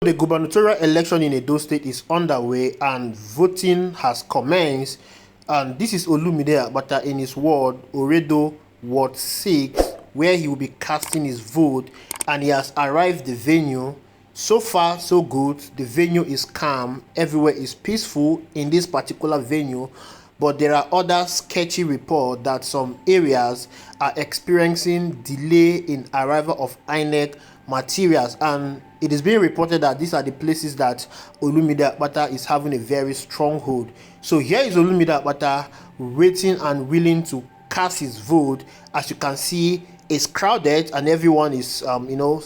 the gubernatorial election in Edo State is underway and voting has commenced. And this is Olumide Akpata in his ward, Oredo, Ward 6, where he will be casting his vote. And he has arrived the venue. So far, so good. The venue is calm. Everywhere is peaceful in this particular venue. But there are other sketchy reports that some areas are experiencing delay in arrival of INEC materials, and it is being reported that these are the places that Olumide Akpata is having a very strong hold. So here is Olumide Akpata waiting and willing to cast his vote. As you can see, it's crowded and everyone is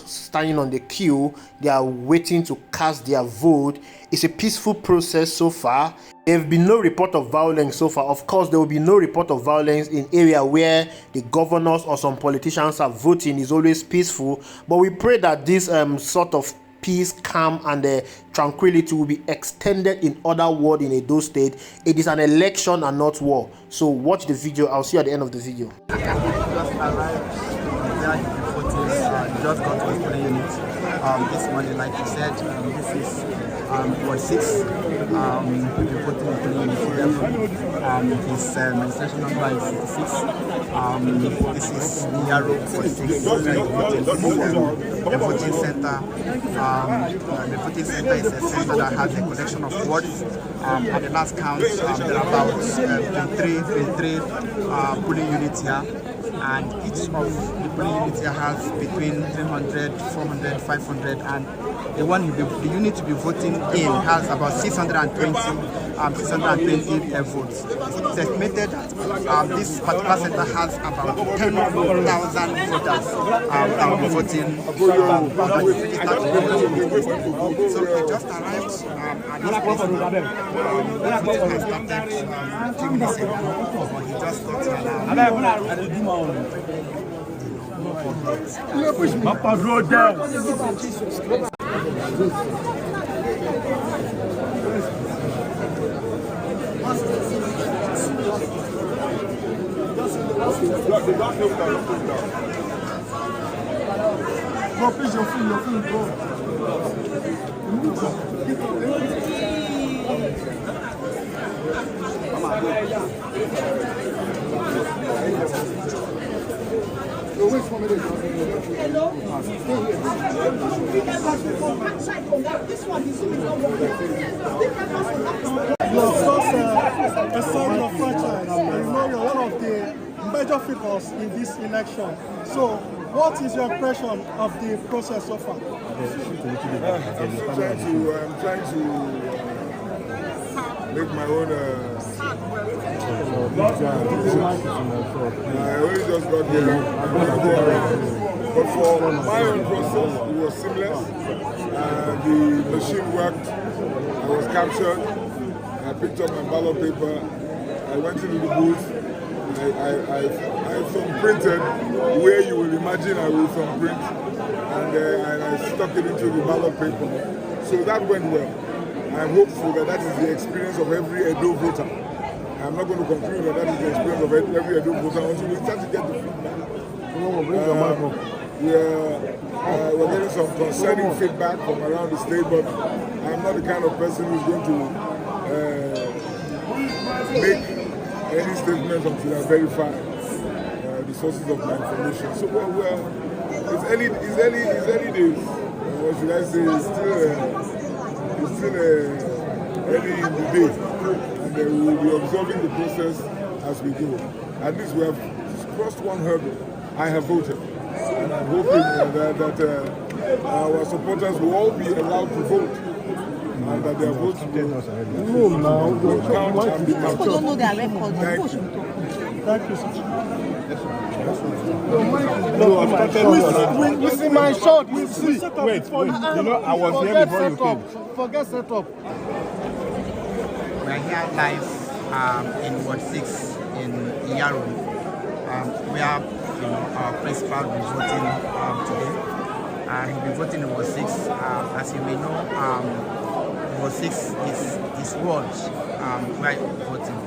standing on the queue. They are waiting to cast their vote. It's a peaceful process so far. There have been no report of violence so far. Of course, there will be no report of violence in area where the governors or some politicians are voting. Is always peaceful. But we pray that this sort of peace, calm, and tranquility will be extended in other wards in Edo State. It is an election and not war. So watch the video. I'll see you at the end of the video. Just got to his polling unit this morning, like you said. This is Ward 6. We're voting in polling unit 11. His registration number is 66. This is Yaro Ward 6. This is the voting center. The voting center is a center that has a collection of wards. At the last count, there are about 23 polling units here. And each of the polling units here has between 300, 400, 500, and the unit to be voting in has about 620 votes. It's estimated that this particular center has about 10,000 voters that will be voting. So we just arrived at this place. The voting has started 2 minutes ago, but he just got here. Papa road down. Go, please, your phone, go. Hello? This one is a sign of franchise. You know you're one of the major figures in this election. So, what is your impression of the process so far? I'm trying to make my own. I only just got here. But for my own process, it was seamless. The machine worked. I was captured. I picked up my ballot paper. I went into the booth. I thumbprinted where you will imagine I will thumbprint, and I stuck it into the ballot paper. So that went well. I'm hopeful that is the experience of every Edo voter. I'm not going to conclude that is the experience of every Edo voter until we start to get the feedback. We're getting some concerning feedback from around the state, but I'm not the kind of person who's going to make any statements until I verify the sources of my information. So it's early days. What should I say? It's still early in the day. And we will be observing the process as we go. At least we have crossed one hurdle. I have voted. And I'm hoping that our supporters will all be allowed to vote. And that their votes will count and be counted. People don't know their record. Thank you, sir. We see my shot. We see. Wait. I was here before you came. Forget setup. We are here live in Ward 6 in Yaro. We have our principal will be voting today. He'll be voting in Ward 6. As you may know, Ward 6 is his ward where he'll be voting.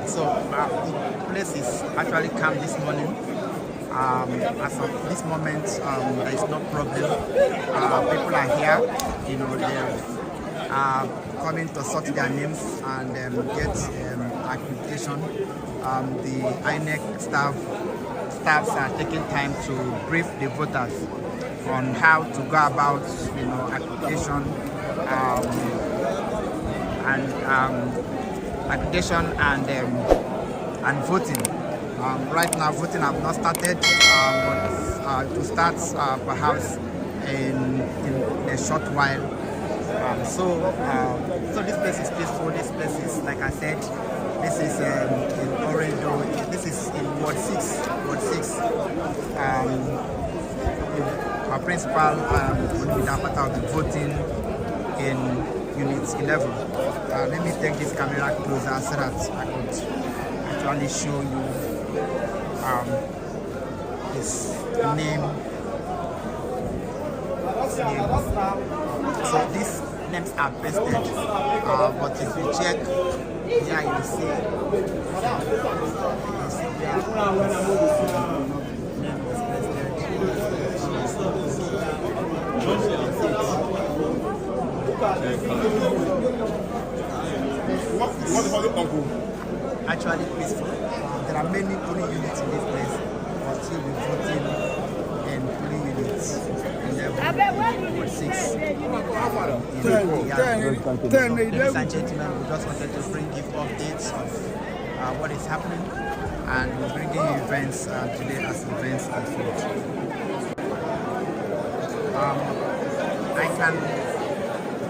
So the place is actually calm this morning. As of this moment, there is no problem. People are here, they are coming to sort their names and get accreditation. The INEC staffs are taking time to brief the voters on how to go about, accreditation and voting. Right now, voting have not started, but to start perhaps in a short while. So this place is peaceful. This place is, like I said, this is in Oredo. This is in Ward 6. Our principal, Olumide Akpata, will be voting in Unit 11. Let me take this camera closer so that I could actually show you his name. So these names are pasted, but if you check here, you will see there name was What about the uncle? Actually peaceful. There are many polling units in this place, but still be voting in polling units 11 or 6. Ladies and gentlemen, we just wanted to bring you updates of what is happening, and we're bringing you events today as events unfold.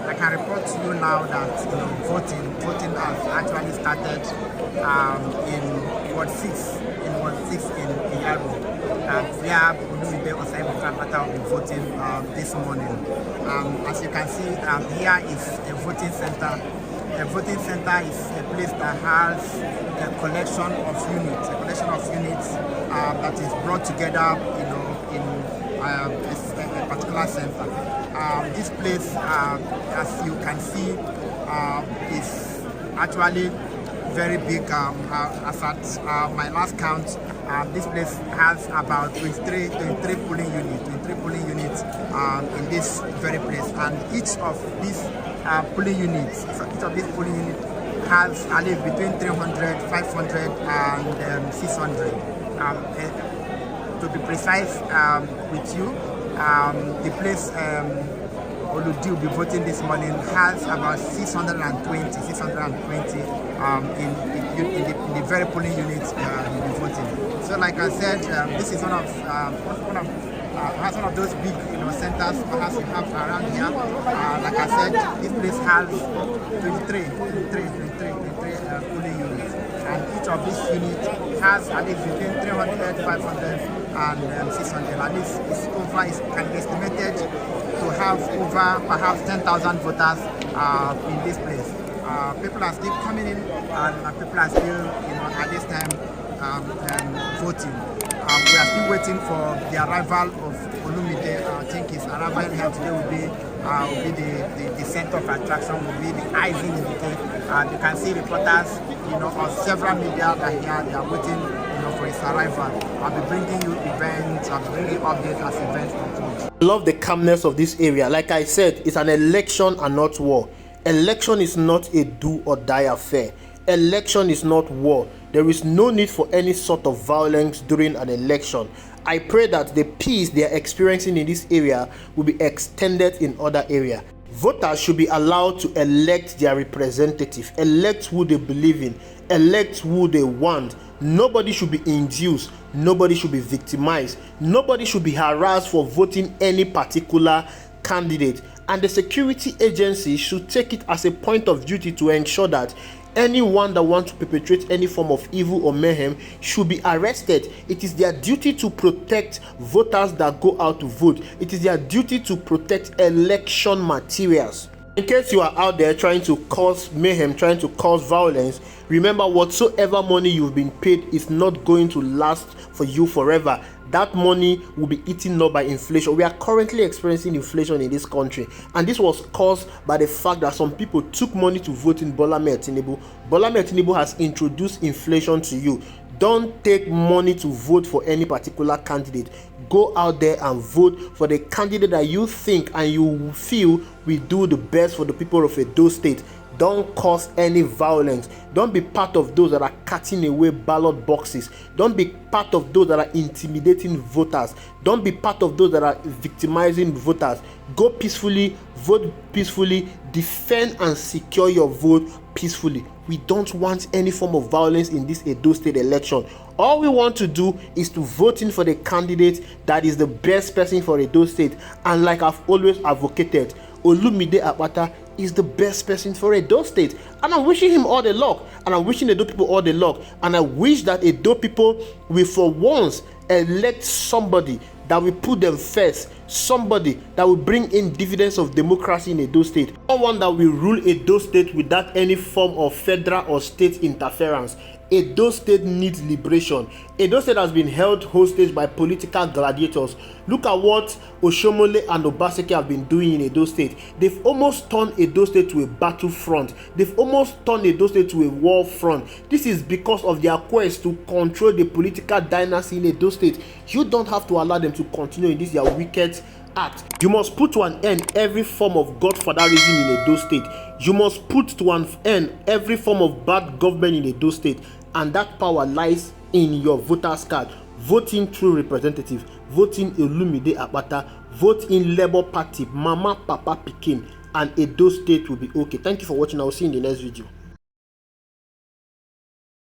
I can report to you now that voting has actually started in Ward 6 in Iyaro, where Olumide will be voting this morning. As you can see, here is a voting center. A voting center is a place that has a collection of units that is brought together, in a particular center. This place, as you can see, is actually very big. As at my last count, this place has about 23 polling units in this very place, and each of these polling units has at least between 300, 500, and 600. To be precise with you, the place Olumide will be voting this morning has about 620 in the very polling units he'll be voting. So, like I said, this is one of those big centers perhaps we have around here. Like I said, this place has 23 polling units, and each of these units has at least between 300, 500, and 600. At least it can be estimated to have over perhaps 10,000 voters in this place. People are still coming in, and people are still, at this time, voting. We are still waiting for the arrival of Olumide. I think his arrival here today will be the center of attraction, will be the icing in the cake. You can see reporters, on several media that here they are waiting, for his arrival. I'll be bringing you events, I'll be bringing you updates as events unfold. I love the calmness of this area. Like I said, it's an election and not war. Election is not a do or die affair. Election is not war. There is no need for any sort of violence during an election. I pray that the peace they are experiencing in this area will be extended in other areas. Voters should be allowed to elect their representative, elect who they believe in, elect who they want. Nobody should be induced, nobody should be victimized, nobody should be harassed for voting any particular candidate. And the security agency should take it as a point of duty to ensure that anyone that wants to perpetrate any form of evil or mayhem should be arrested. It is their duty to protect voters that go out to vote. It is their duty to protect election materials. In case you are out there trying to cause mayhem, trying to cause violence, remember, whatsoever money you've been paid is not going to last for you forever. That money will be eaten up by inflation. We are currently experiencing inflation in this country, and this was caused by the fact that some people took money to vote in Bola Ahmed Tinubu. Bola Ahmed Tinubu has introduced inflation to you. Don't take money to vote for any particular candidate. Go out there and vote for the candidate that you think and you feel will do the best for the people of Edo State. Don't cause any violence. Don't be part of those that are cutting away ballot boxes. Don't be part of those that are intimidating voters. Don't be part of those that are victimizing voters. Go peacefully, vote peacefully, defend and secure your vote peacefully. We don't want any form of violence in this Edo State election. All we want to do is to vote in for the candidate that is the best person for Edo State. And like I've always advocated, Olumide Akpata is the best person for Edo State, and I'm wishing him all the luck, and I'm wishing Edo people all the luck, and I wish that Edo people will for once elect somebody that will put them first, somebody that will bring in dividends of democracy in Edo State, someone that will rule Edo State without any form of federal or state interference. Edo State needs liberation. Edo State has been held hostage by political gladiators. Look at what Oshomole and Obaseki have been doing in Edo State. They've almost turned Edo State to a battlefront. They've almost turned Edo State to a war front. This is because of their quest to control the political dynasty in Edo State. You don't have to allow them to continue in this their wicked act. You must put to an end every form of godfatherism in Edo State. You must put to an end every form of bad government in Edo State, and that power lies in your voters card. Voting through representative, voting Olumide Akpata, vote in Labour Party, Mama, Papa, Pikin, and Edo State will be okay. Thank you for watching. I will see you in the next video.